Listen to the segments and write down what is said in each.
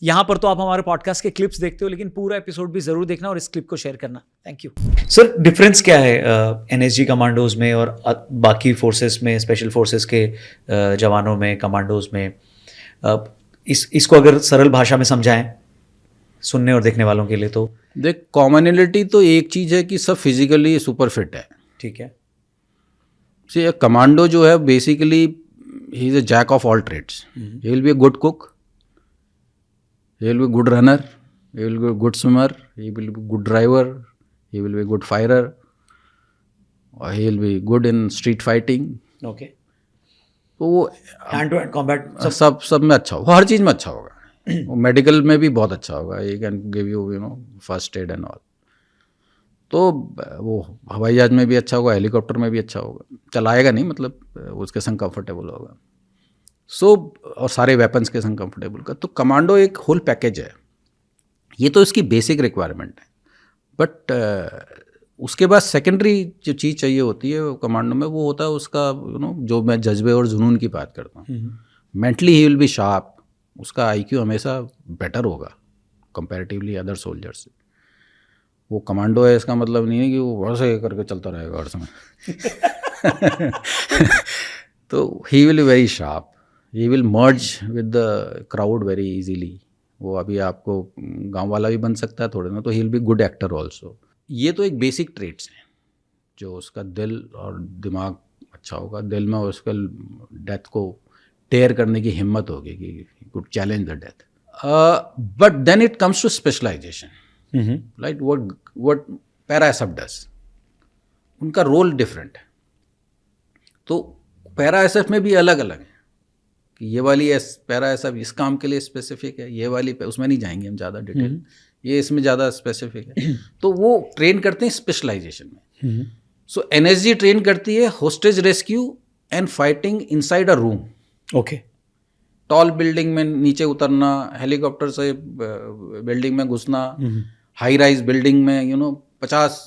यहाँ पर तो आप हमारे पॉडकास्ट के क्लिप्स देखते हो, लेकिन पूरा एपिसोड भी जरूर देखना और इस क्लिप को शेयर करना। Thank you sir. डिफरेंस क्या है एनएसजी कमांडोज में और बाकी फोर्सेस में, स्पेशल फोर्सेस के जवानों में, कमांडोज में? इसको अगर सरल भाषा में समझाएं सुनने और देखने वालों के लिए तो। देख, कॉमनलिटी तो एक चीज़ है कि सब फिजिकली सुपर फिट है। ठीक है। से कमांडो जो है basically he is a jack of all trades. He will be a good cook, he will be good runner, he will be a good swimmer, he will be good driver, he will be a good fighter, or he will be good in street fighting. Okay. तो वो hand to hand combat सब में अच्छा होगा, हर चीज़ में अच्छा होगा। वो मेडिकल में भी बहुत अच्छा होगा, he can give you first aid and all. तो वो हवाई जहाज में भी अच्छा होगा, हेलीकॉप्टर में भी अच्छा होगा, चलाएगा नहीं मतलब उसके संग कंफर्टेबल होगा। और सारे वेपन्स के संग कंफर्टेबल का। तो कमांडो एक होल पैकेज है, ये तो इसकी बेसिक रिक्वायरमेंट है। बट उसके बाद सेकेंडरी जो चीज़ चाहिए होती है कमांडो में, वो होता है उसका जो मैं जज्बे और जुनून की बात करता हूँ। Mentally he will B sharp, उसका आईक्यू हमेशा बेटर होगा कंपैरेटिवली अदर सोल्जर से। वो कमांडो है इसका मतलब नहीं है कि वो वैसे करके चलता रहेगा हर समय। तो ही will be very sharp, he will merge with the crowd very easily. वो अभी आपको गांव वाला भी बन सकता है थोड़े ना, तो ही will be good actor also. ये तो एक बेसिक ट्रेट्स हैं, जो उसका दिल और दिमाग अच्छा होगा। दिल में उसका डेथ को टेयर करने की हिम्मत होगी कि could challenge the death. But then it comes to specialization, like what para SF does. उनका रोल डिफरेंट है। तो पैरा एसएफ में भी अलग अलग है कि ये वाली पैरा एसएफ इस काम के लिए स्पेसिफिक है, ये वाली उसमें नहीं जाएंगे हम ज़्यादा डिटेल, ये इसमें ज़्यादा स्पेसिफिक है। तो वो ट्रेन करते हैं स्पेशलाइजेशन में। सो एनएसजी ट्रेन करती है hostage rescue and fighting inside a room. Okay. Tall building में नीचे उतरना, हेलीकॉप्टर से बिल्डिंग में घुसना, हाई राइज बिल्डिंग में 50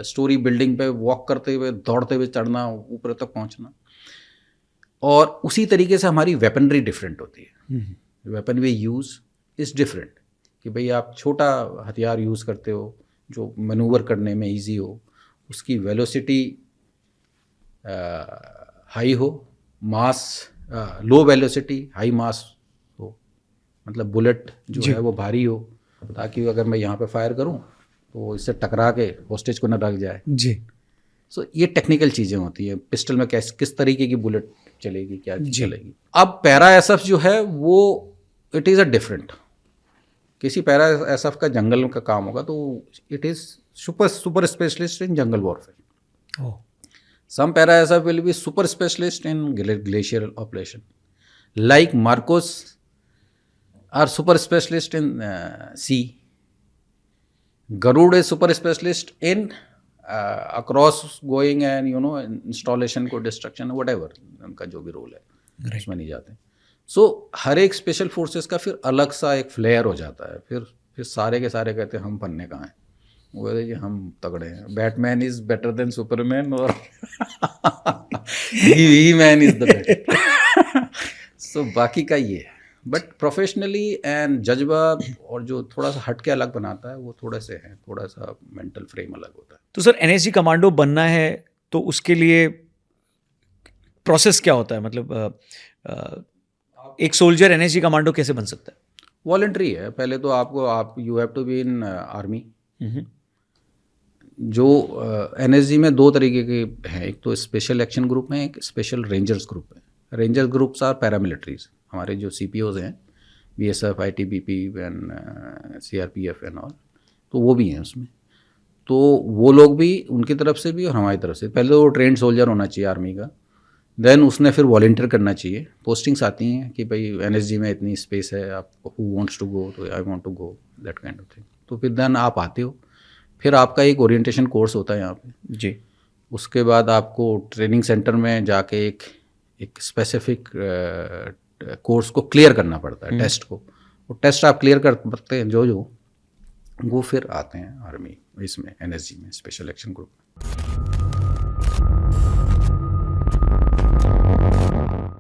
स्टोरी बिल्डिंग पे वॉक करते हुए, दौड़ते हुए चढ़ना, ऊपर तक पहुंचना। और उसी तरीके से हमारी वेपनरी डिफरेंट होती है। Weapon we use is different, कि भाई आप छोटा हथियार यूज़ करते हो जो मैनूवर करने में इजी हो, उसकी वेलोसिटी हाई हो, मास लो वेलोसिटी हाई मास हो, मतलब बुलेट जो है वो भारी हो, ताकि अगर मैं यहाँ पे फायर करूँ तो इससे टकरा के होस्टेज को न रख जाए जी। सो ये टेक्निकल चीज़ें होती हैं। पिस्टल में किस तरीके की बुलेट चलेगी, क्या चलेगी। अब पैरा एसएफ जो है वो इट इज़ अ डिफरेंट। किसी पैरा एसएफ का जंगल का काम होगा तो it is super specialist in jungle warfare. Some para SF will be super specialist in glacier operation, like MARCOS are super specialist in sea. Garud is super specialist in across going and installation को destruction whatever उनका जो भी role है उसमें नहीं जाते। सो हर एक special forces का फिर अलग सा एक फ्लेयर हो जाता है। फिर सारे के सारे कहते हैं हम पन्ने कहाँ हैं, वो कहते हैं कि हम तगड़े हैं, Batman is better than Superman और ही मैन इज द बेटर। सो बाकी का ये है। बट प्रोफेशनली एंड जज्बा और जो थोड़ा सा हट के अलग बनाता है वो थोड़े से है, थोड़ा सा मेंटल फ्रेम अलग होता है। तो सर एनएसजी कमांडो बनना है तो उसके लिए प्रोसेस क्या होता है? मतलब एक सोल्जर एनएसजी कमांडो कैसे बन सकता है? वॉलंटरी है। पहले तो आप you have to be in army. जो एनएसजी में दो तरीके के हैं, एक तो स्पेशल एक्शन ग्रुप है, एक स्पेशल रेंजर्स ग्रुप है। Rangers groups are paramilitaries. हमारे जो सीपीओज हैं BSF, ITBP and CRPF and all, तो वो भी हैं उसमें। तो वो लोग भी उनकी तरफ से भी और हमारी तरफ से, पहले तो वो ट्रेंड सोल्जर होना चाहिए आर्मी का, देन उसने फिर वॉलंटियर करना चाहिए। पोस्टिंग्स आती हैं कि भाई एनएसजी में इतनी स्पेस है, आप हु वांट्स टू गो, तो I want to go, that kind of thing. तो फिर देन आप आते हो, फिर आपका एक ओरिएंटेशन कोर्स होता है यहाँ पे जी। उसके बाद आपको ट्रेनिंग सेंटर में जाके एक स्पेसिफिक कोर्स को क्लियर करना पड़ता है, टेस्ट को। वो टेस्ट आप क्लियर कर सकते हैं जो वो फिर आते हैं आर्मी इसमें, एनएसजी में, स्पेशल एक्शन ग्रुप में।